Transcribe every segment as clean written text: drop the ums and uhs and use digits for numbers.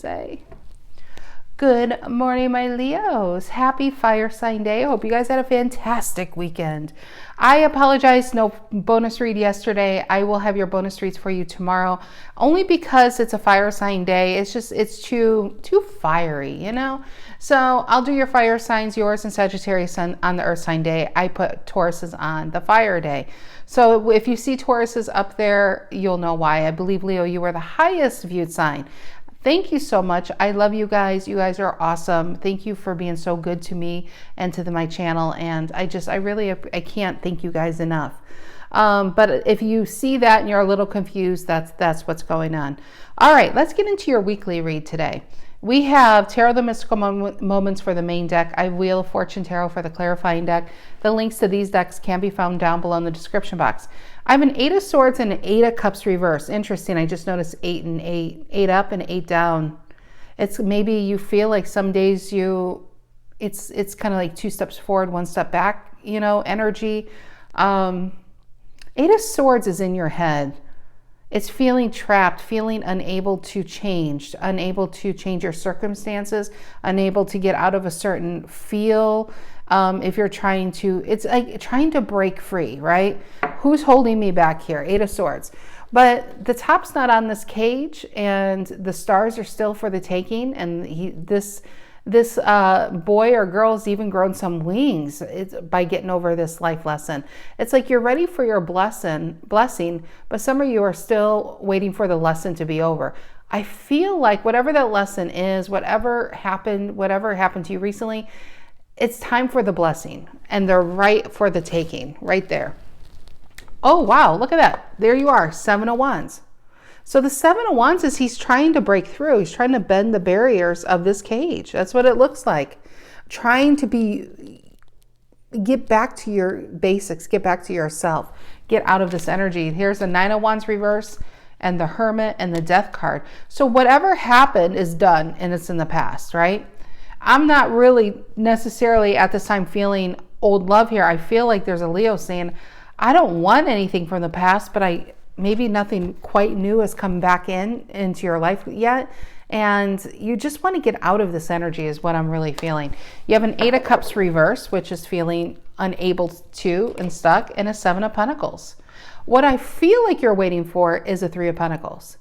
say. Good morning, my Leos. Happy fire sign day. I hope you guys had a fantastic weekend. I apologize, no bonus read yesterday. I will have your bonus reads for you tomorrow, only because it's a fire sign day. It's too fiery, you know? So I'll do your fire signs, yours and Sagittarius on the earth sign day. I put Tauruses on the fire day. So if you see Tauruses up there, you'll know why. I believe, Leo, you are the highest viewed sign. Thank you so much. I love you guys. You guys are awesome. Thank you for being so good to me and to my channel. And I can't thank you guys enough. But if you see that and you're a little confused, that's what's going on. All right, let's get into your weekly read today. We have Tarot the Mystical Moments for the main deck. I have Wheel of Fortune Tarot for the clarifying deck. The links to these decks can be found down below in the description box. I have an 8 of Swords and an 8 of Cups reverse. Interesting. I just noticed 8 and 8. 8 up and 8 down. It's maybe you feel like some days it's kind of like 2 steps forward, 1 step back, you know, energy. 8 of Swords is in your head. It's feeling trapped, feeling unable to change your circumstances, unable to get out of a certain feel. If you're it's like trying to break free, right? Who's holding me back here? 8 of Swords. But the top's not on this cage and the stars are still for the taking. And this boy or girl has even grown some wings by getting over this life lesson. It's like you're ready for your blessing, but some of you are still waiting for the lesson to be over. I feel like whatever that lesson is, whatever happened to you recently, it's time for the blessing, and they're right for the taking, right there. Oh, wow, look at that. There you are, 7 of Wands. So the 7 of Wands is he's trying to break through. He's trying to bend the barriers of this cage. That's what it looks like. Trying to get back to your basics, get back to yourself, get out of this energy. Here's the 9 of Wands reverse and the Hermit and the Death card. So whatever happened is done and it's in the past, right? I'm not really necessarily at this time feeling old love here. I feel like there's a Leo saying, I don't want anything from the past, but maybe nothing quite new has come back into your life yet. And you just want to get out of this energy is what I'm really feeling. You have an 8 of Cups reverse, which is feeling unable to and stuck, and a 7 of Pentacles. What I feel like you're waiting for is a 3 of Pentacles.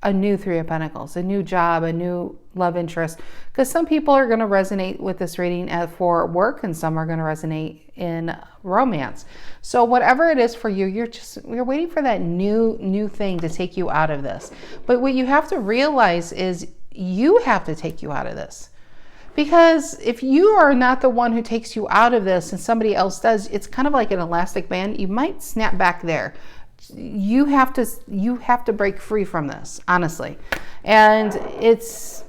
A new 3 of Pentacles, a new job, a new love interest. Because some people are going to resonate with this reading for work and some are going to resonate in romance. So whatever it is for you, you're waiting for that new thing to take you out of this. But what you have to realize is you have to take you out of this. Because if you are not the one who takes you out of this and somebody else does, it's kind of like an elastic band. You might snap back there. You have to break free from this, honestly. And it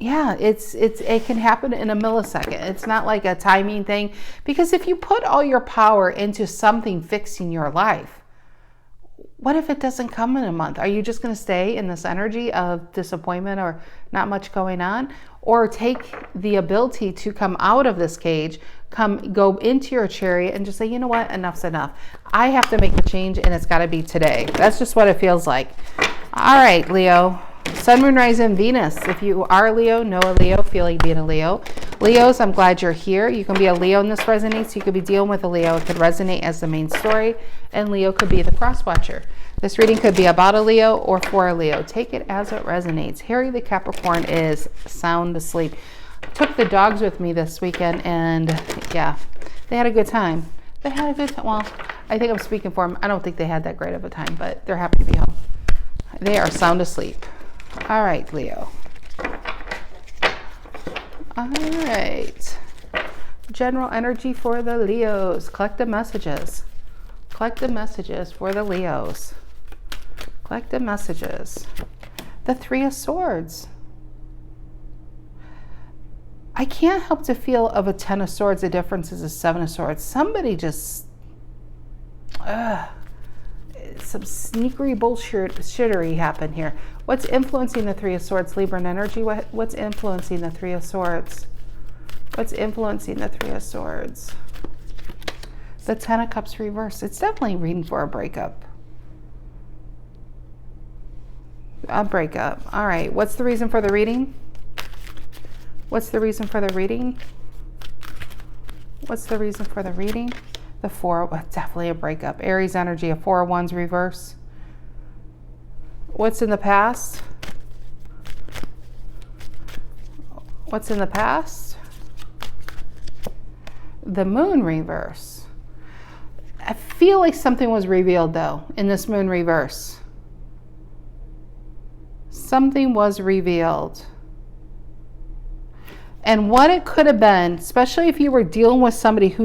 can happen in a millisecond. It's not like a timing thing, because if you put all your power into something fixing your life, what if it doesn't come in a month? Are you just going to stay in this energy of disappointment or not much going on? Or take the ability to come out of this cage, go into your chariot and just say, you know what, enough's enough. I have to make a change and it's got to be today. That's just what it feels like. All right, Leo. Sun, Moon, Rising, Venus. If you are a Leo, know a Leo, feel like being a Leo. Leos, I'm glad you're here. You can be a Leo and this resonates. You could be dealing with a Leo. It could resonate as the main story, and Leo could be the cross watcher. This reading could be about a Leo or for a Leo. Take it as it resonates. Harry the Capricorn is sound asleep. Took the dogs with me this weekend, and yeah, they had a good time. They had a good time. Well, I think I'm speaking for them. I don't think they had that great of a time, but they're happy to be home. They are sound asleep. All right, Leo. All right. General energy for the Leos. Collect the messages. Collect the messages for the Leos. Collect the messages. The 3 of Swords. I can't help to feel of a 10 of Swords. The difference is a 7 of Swords. Somebody just... some sneakery bullshittery happened here. What's influencing the 3 of Swords? Libran energy. What's influencing the 3 of Swords? What's influencing the 3 of Swords? The 10 of Cups reverse. It's definitely reading for a breakup. A breakup. All right. What's the reason for the reading? What's the reason for the reading? What's the reason for the reading? The four, definitely a breakup. Aries energy, a 4 of Wands reverse. What's in the past? What's in the past? The moon reverse. I feel like something was revealed though in this moon reverse. Something was revealed. And what it could have been, especially if you were dealing with somebody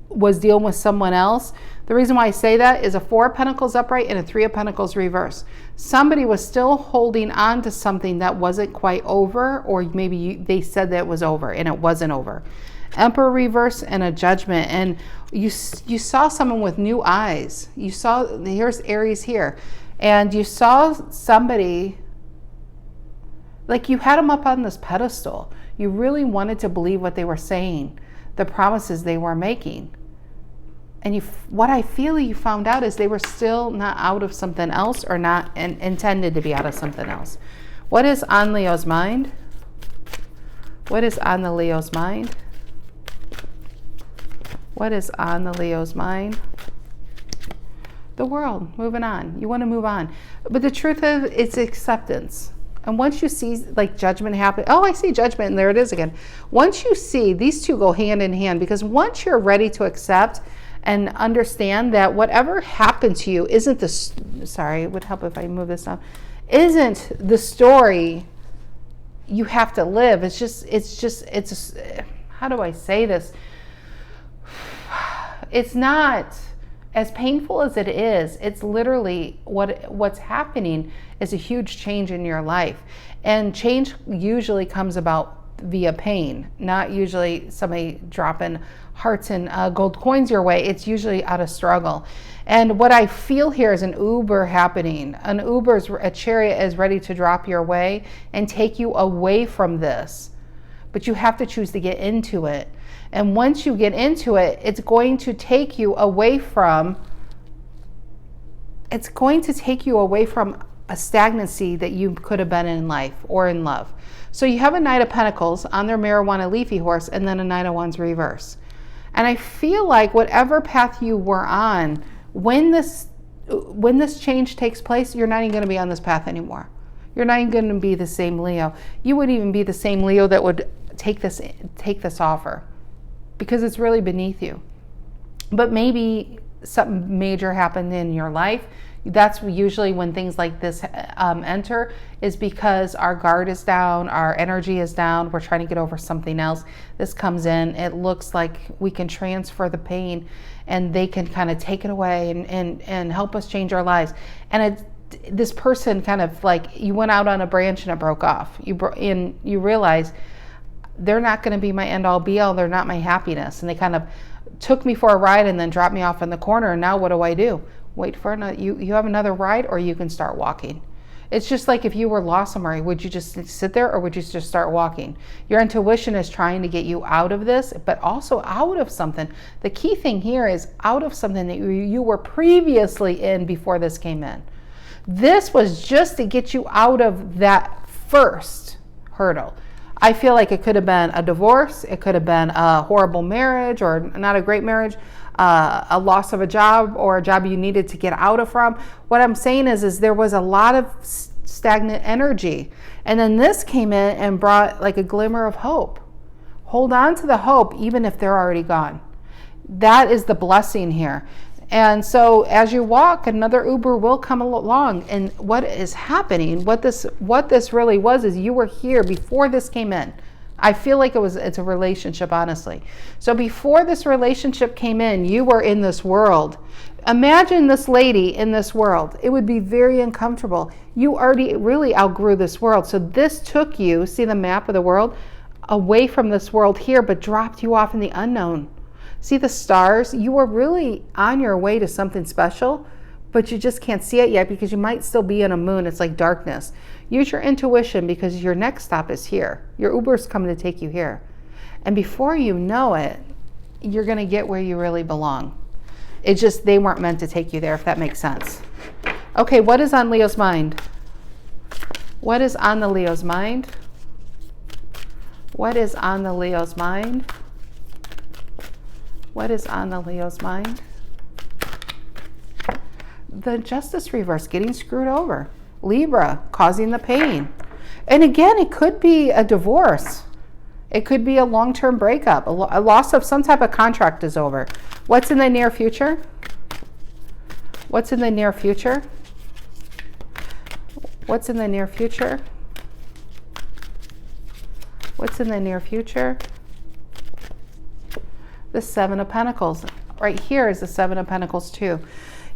was dealing with someone else. The reason why I say that is a 4 of Pentacles upright and a 3 of Pentacles reverse. Somebody was still holding on to something that wasn't quite over, or maybe they said that it was over and it wasn't over. Emperor reverse and a Judgment. And you saw someone with new eyes. You saw, here's Aries here. And you saw somebody, like you had them up on this pedestal. You really wanted to believe what they were saying, the promises they were making. And what I feel you found out is they were still not out of something else, or not intended to be out of something else. What is on Leo's mind? What is on the Leo's mind? What is on the Leo's mind? The world, moving on. You want to move on. But the truth is, it's acceptance. And once you see like judgment happen, oh, I see judgment, and there it is again. Once you see, these two go hand in hand, because once you're ready to accept and understand that whatever happened to you isn't the, sorry, it would help if I move this down, isn't the story you have to live. It's how do I say this? It's not, as painful as it is, it's literally what's happening is a huge change in your life. And change usually comes about via pain, not usually somebody dropping hearts and gold coins your way. It's usually out of struggle. And what I feel here is an Uber happening. A chariot is ready to drop your way and take you away from this. But you have to choose to get into it. And once you get into it, it's going to take you away from a stagnancy that you could have been in life or in love. So you have a Knight of Pentacles on their marijuana leafy horse, and then a Knight of Wands reverse. And I feel like whatever path you were on, when this change takes place, you're not even going to be on this path anymore. You're not even going to be the same Leo. You wouldn't even be the same Leo that would take this offer, because it's really beneath you. But maybe something major happened in your life. That's usually when things like this enter, is because our guard is down, our energy is down, we're trying to get over something else. This comes in, it looks like we can transfer the pain and they can kind of take it away and help us change our lives. And this person kind of like, you went out on a branch and it broke off. You realize they're not going to be my end all be all, they're not my happiness. And they kind of took me for a ride and then dropped me off in the corner. And now what do? Wait for another, you have another ride, or you can start walking. It's just like if you were lost somewhere, would you just sit there, or would you just start walking? Your intuition is trying to get you out of this, but also out of something. The key thing here is out of something that you were previously in before this came in. This was just to get you out of that first hurdle. I feel like it could have been a divorce, it could have been a horrible marriage, or not a great marriage, a loss of a job, or a job you needed to get out of from. What I'm saying is there was a lot of stagnant energy, and then this came in and brought like a glimmer of hope. Hold on to the hope even if they're already gone. That is the blessing here. And so as you walk, another Uber will come along. And what is happening, what this really was, is you were here before this came in. I feel like it's a relationship, honestly. So before this relationship came in, you were in this world. Imagine this lady in this world. It would be very uncomfortable. You already really outgrew this world. So this took you, see the map of the world, away from this world here, but dropped you off in the unknown. See the stars? You were really on your way to something special, but you just can't see it yet because you might still be in a moon. It's like darkness. Use your intuition, because your next stop is here. Your Uber's coming to take you here. And before you know it, you're going to get where you really belong. It's just they weren't meant to take you there, if that makes sense. Okay, what is on Leo's mind? What is on the Leo's mind? What is on the Leo's mind? What is on the Leo's mind? The Justice reverse, getting screwed over. Libra, causing the pain. And again, it could be a divorce. It could be a long-term breakup. A loss of some type of contract is over. What's in the near future? What's in the near future? What's in the near future? What's in the near future? The Seven of Pentacles. Right here is the Seven of Pentacles too.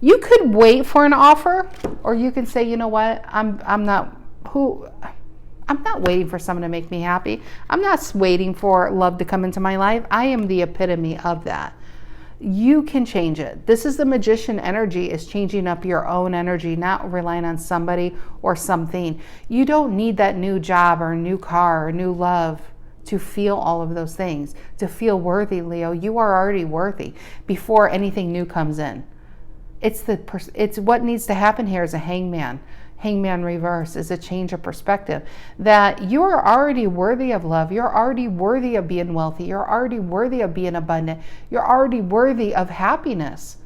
You could wait for an offer, or you can say, you know what, I'm not waiting for someone to make me happy. I'm not waiting for love to come into my life. I am the epitome of that. You can change it. This is the Magician energy, is changing up your own energy, not relying on somebody or something. You don't need that new job or new car or new love to feel all of those things, to feel worthy, Leo. You are already worthy before anything new comes in. It's what needs to happen here is a hangman. Hangman reverse is a change of perspective, that you're already worthy of love. You're already worthy of being wealthy. You're already worthy of being abundant. You're already worthy of happiness.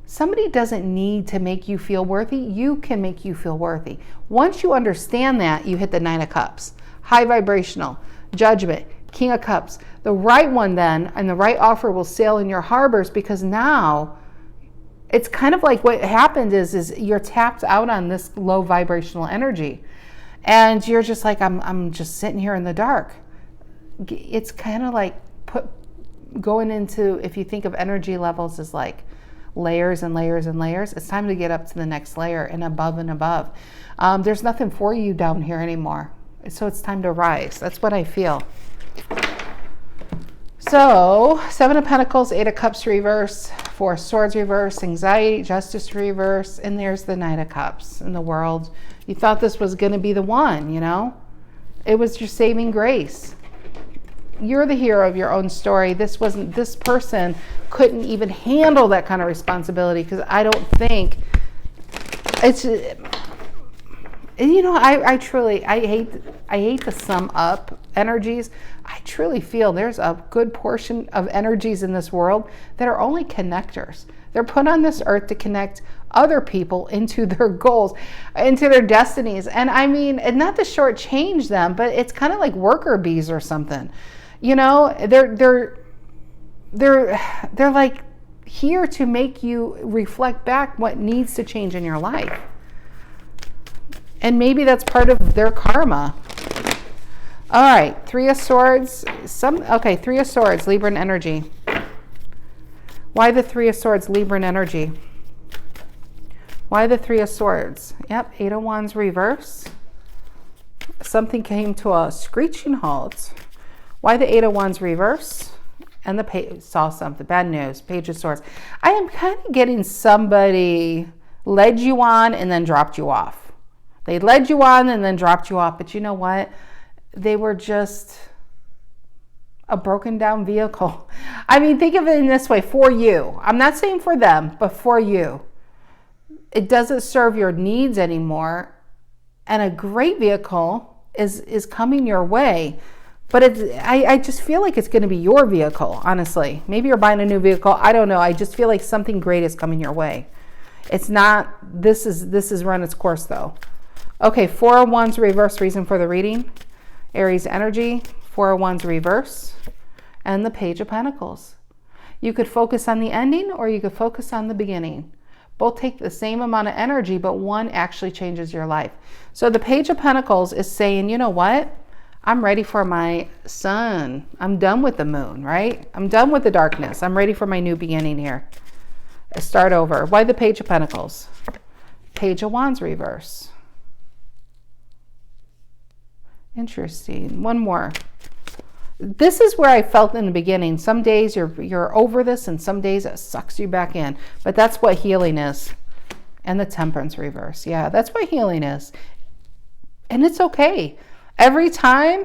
Somebody doesn't need to make you feel worthy. You can make you feel worthy. Once you understand that, you hit the Nine of Cups. High vibrational, Judgment, King of Cups. The right one then, and the right offer will sail in your harbors, because now it's kind of like what happened is you're tapped out on this low vibrational energy, and you're just like, I'm just sitting here in the dark. It's kind of like going into, if you think of energy levels as like layers and layers and layers, it's time to get up to the next layer and above and above. There's nothing for you down here anymore. So it's time to rise. That's what I feel. So, Seven of Pentacles, Eight of Cups reverse, Four of Swords reverse, Anxiety, Justice reverse, and there's the Knight of Cups in the world. You thought this was going to be the one, you know? It was your saving grace. You're the hero of your own story. This person couldn't even handle that kind of responsibility, because I don't think it's, you know, I hate to sum up energies. I truly feel there's a good portion of energies in this world that are only connectors. They're put on this earth to connect other people into their goals, into their destinies. And I mean, and not to shortchange them, but it's kind of like worker bees or something. You know, they're like here to make you reflect back what needs to change in your life. And maybe that's part of their karma. All right, Three of Swords. Three of Swords, Libran energy. Why the Three of Swords, Libran energy? Why the Three of Swords? Yep, Eight of Wands reverse. Something came to a screeching halt. Why the Eight of Wands reverse? And the Page, saw something, bad news, Page of Swords. I am kind of getting somebody led you on and then dropped you off. They led you on and then dropped you off. But you know what? They were just a broken down vehicle. I mean, think of it in this way, for you. I'm not saying for them, but for you. It doesn't serve your needs anymore. And a great vehicle is coming your way. But I just feel like it's going to be your vehicle, honestly. Maybe you're buying a new vehicle. I don't know. I just feel like something great is coming your way. It's not, this is run its course though. Okay, Four of Wands reverse, reason for the reading. Aries energy, Four of Wands reverse, and the Page of Pentacles. You could focus on the ending or you could focus on the beginning. Both take the same amount of energy, but one actually changes your life. So the Page of Pentacles is saying, you know what? I'm ready for my sun. I'm done with the moon, right? I'm done with the darkness. I'm ready for my new beginning here. Start over. Why the Page of Pentacles? Page of Wands reverse. Interesting. One more. This is where I felt in the beginning. Some days you're over this and some days it sucks you back in. But that's what healing is. And the Temperance reverse. Yeah, that's what healing is. And it's okay. Every time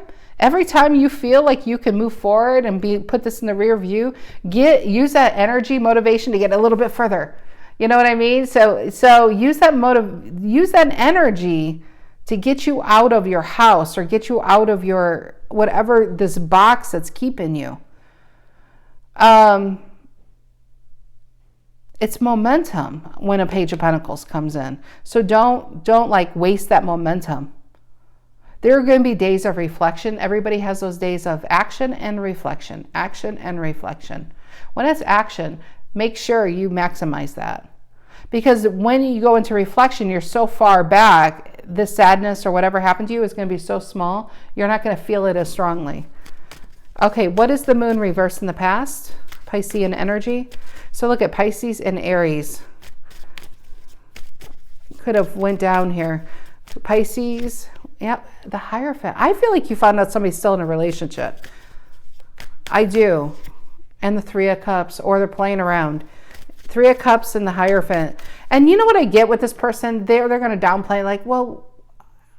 you feel like you can move forward and put this in the rear view, use that energy, motivation to get a little bit further. You know what I mean? So use that energy to get you out of your house or get you out of your whatever, this box that's keeping you. It's momentum when a Page of Pentacles comes in. So don't like waste that momentum. There are going to be days of reflection. Everybody has those days of action and reflection, action and reflection. When it's action, make sure you maximize that. Because when you go into reflection, you're so far back, the sadness or whatever happened to you is going to be so small, you're not going to feel it as strongly. Okay, what is the moon reversed in the past? Piscean energy. So look at Pisces and Aries. Could have went down here. Pisces, yep, the Hierophant. I feel like you found out somebody's still in a relationship. I do. And the Three of Cups, or they're playing around. Three of Cups and the Hierophant. And you know what I get with this person? They're going to downplay, like, well,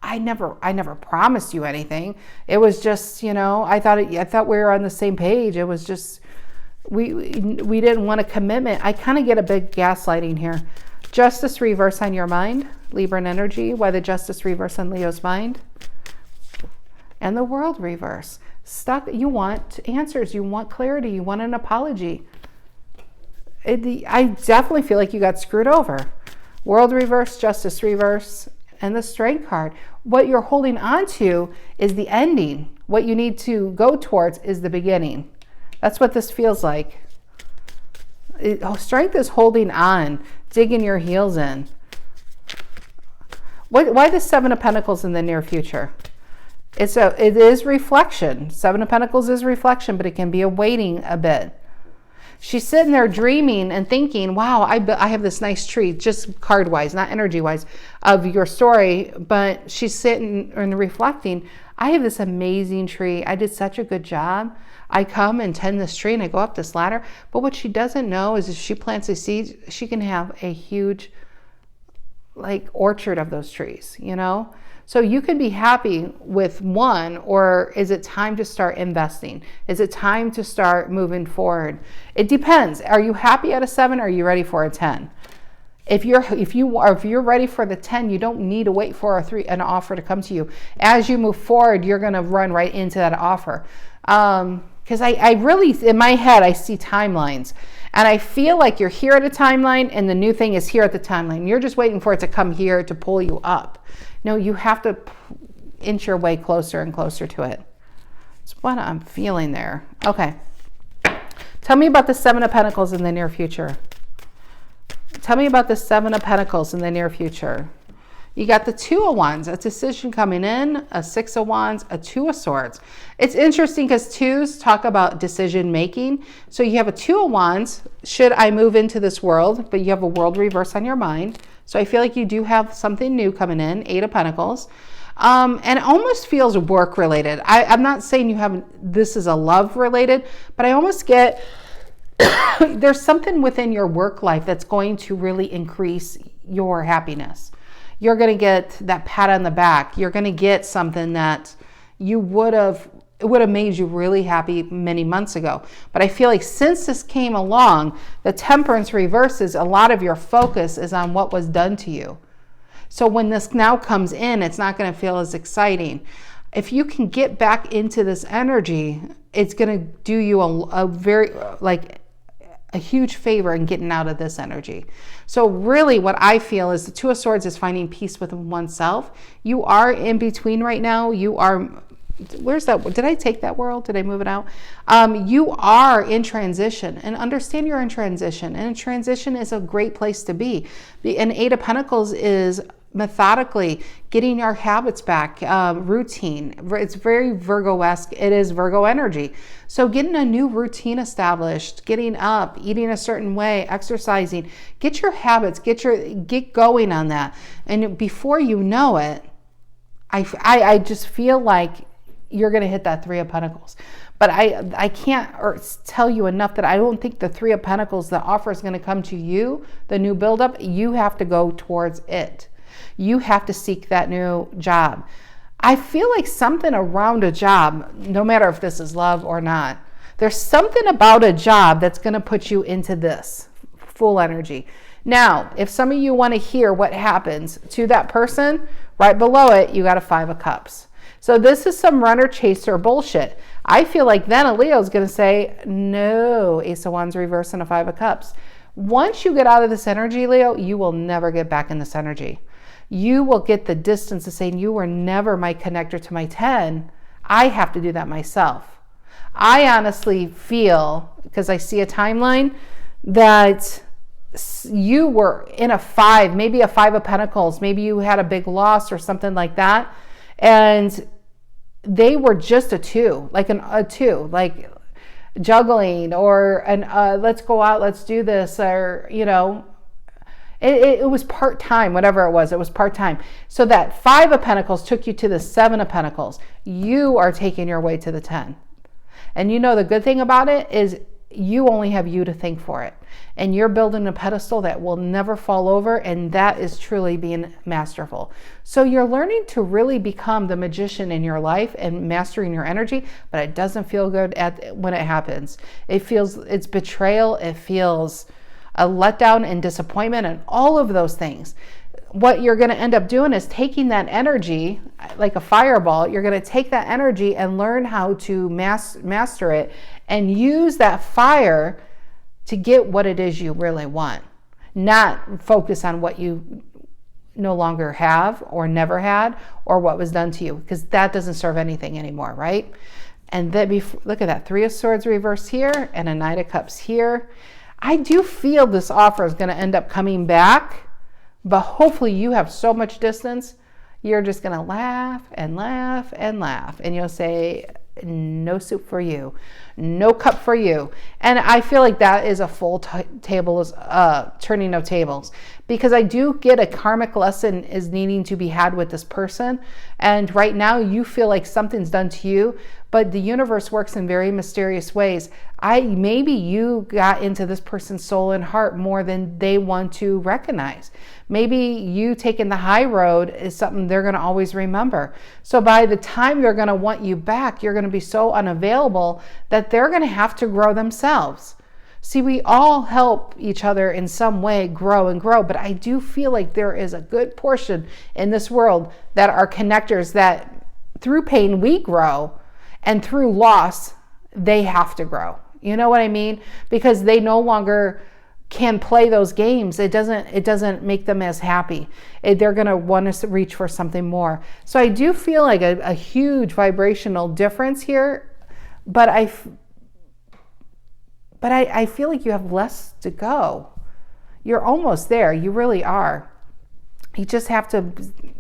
I never promised you anything. It was just, you know, I thought we were on the same page. It was just, we didn't want a commitment. I kind of get a big gaslighting here. Justice reverse on your mind, Libran energy. Why the Justice reverse on Leo's mind? And the World reverse. Stuck. You want answers. You want clarity. You want an apology. I definitely feel like you got screwed over. World reverse, Justice reverse, and the Strength card. What you're holding on to is the ending. What you need to go towards is the beginning. That's what this feels like. Strength is holding on, digging your heels in. Why the Seven of Pentacles in the near future? It is reflection. Seven of Pentacles is reflection, but it can be a waiting a bit. She's sitting there dreaming and thinking, wow, I have this nice tree, just card-wise, not energy-wise, of your story. But she's sitting and reflecting, I have this amazing tree. I did such a good job. I come and tend this tree and I go up this ladder. But what she doesn't know is if she plants a seed, she can have a huge like orchard of those trees, you know? So you can be happy with one, or is it time to start investing? Is it time to start moving forward? It depends. Are you happy at a 7? Or are you ready for a 10? If you're ready for the 10, you don't need to wait for an offer to come to you. As you move forward, you're going to run right into that offer. Because I really, in my head, I see timelines. And I feel like you're here at a timeline and the new thing is here at the timeline. You're just waiting for it to come here to pull you up. No, you have to inch your way closer and closer to it. That's what I'm feeling there. Okay. Tell me about the Seven of Pentacles in the near future. Tell me about the Seven of Pentacles in the near future. You got the Two of Wands, a decision coming in, a Six of Wands, a Two of Swords. It's interesting because twos talk about decision making. So you have a Two of Wands, should I move into this world? But you have a World reverse on your mind. So I feel like you do have something new coming in, Eight of Pentacles. And it almost feels work related. I'm not saying you haven't, this is a love related, but I almost get there's something within your work life that's going to really increase your happiness. You're going to get that pat on the back. You're going to get something that it would have made you really happy many months ago. But I feel like since this came along, the Temperance reverses, a lot of your focus is on what was done to you. So when this now comes in, it's not going to feel as exciting. If you can get back into this energy, it's going to do you a very, like, a huge favor in getting out of this energy. So really what I feel is the Two of Swords is finding peace within oneself. You are in between right now. You are, where's that? Did I take that world? Did I move it out? You are in transition, and understand you're in transition, and transition is a great place to be. And Eight of Pentacles is methodically getting our habits back, routine. It's very Virgo-esque. It is Virgo energy. So getting a new routine established, getting up, eating a certain way, exercising, get your habits, get going on that. And before you know it, I just feel like you're going to hit that Three of Pentacles. But I can't tell you enough that I don't think the Three of Pentacles, the offer is going to come to you, the new buildup. You have to go towards it. You have to seek that new job. I feel like something around a job, no matter if this is love or not, there's something about a job that's going to put you into this full energy. Now, if some of you want to hear what happens to that person Right below it, you got a 5 of Cups. So this is some runner chaser bullshit. I feel like then a Leo is going to say, no, Ace of Wands reverse and a 5 of Cups. Once you get out of this energy, Leo, you will never get back in this energy. You will get the distance of saying, you were never my connector to my 10. I have to do that myself. I honestly feel, because I see a timeline, that you were in a 5, maybe a 5 of Pentacles. Maybe you had a big loss or something like that. And they were just a 2, like a 2, like juggling or let's go out, let's do this, or, you know, it was part-time, whatever it was part-time. So that 5 of Pentacles took you to the 7 of Pentacles. You are taking your way to the 10. And you know, the good thing about it is you only have you to thank for it. And you're building a pedestal that will never fall over. And that is truly being masterful. So you're learning to really become the magician in your life and mastering your energy, but it doesn't feel good when it happens. It's betrayal. It feels a letdown and disappointment and all of those things. What you're going to end up doing is taking that energy like a fireball. You're going to take that energy and learn how to master it and use that fire to get what it is you really want. Not focus on what you no longer have or never had or what was done to you, because that doesn't serve anything anymore, right? And then look at that, 3 of Swords reversed here and a Knight of Cups here. I do feel this offer is going to end up coming back, but hopefully you have so much distance, you're just going to laugh and laugh and laugh. And you'll say, no soup for you, no cup for you. And I feel like that is a full turning of tables, because I do get a karmic lesson is needing to be had with this person. And right now you feel like something's done to you, but the universe works in very mysterious ways. Maybe you got into this person's soul and heart more than they want to recognize. Maybe you taking the high road is something they're going to always remember. So by the time they're going to want you back, you're going to be so unavailable that they're going to have to grow themselves. See, we all help each other in some way grow and grow, but I do feel like there is a good portion in this world that are connectors that through pain we grow, and through loss they have to grow. You know what I mean? Because they no longer can play those games. It doesn't make them as happy. They're going to want to reach for something more. So I do feel like a huge vibrational difference here, but I feel like you have less to go. You're almost there. You really are. You just have to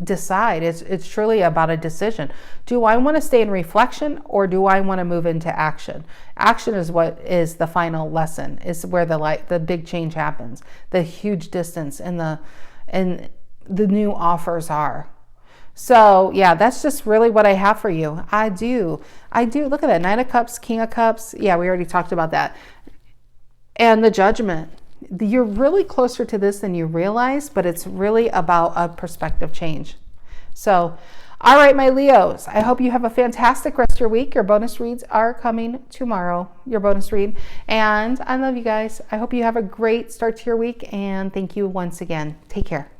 decide. It's truly about a decision. Do I want to stay in reflection, or do I want to move into action? Action is what is the final lesson. Is where the big change happens. The huge distance and the new offers are. So yeah, that's just really what I have for you. I do. Look at that. 9 of Cups, King of Cups. Yeah, we already talked about that. And the Judgment. You're really closer to this than you realize, but it's really about a perspective change. So, all right, my Leos, I hope you have a fantastic rest of your week. Your bonus reads are coming tomorrow, your bonus read. And I love you guys. I hope you have a great start to your week. And thank you once again. Take care.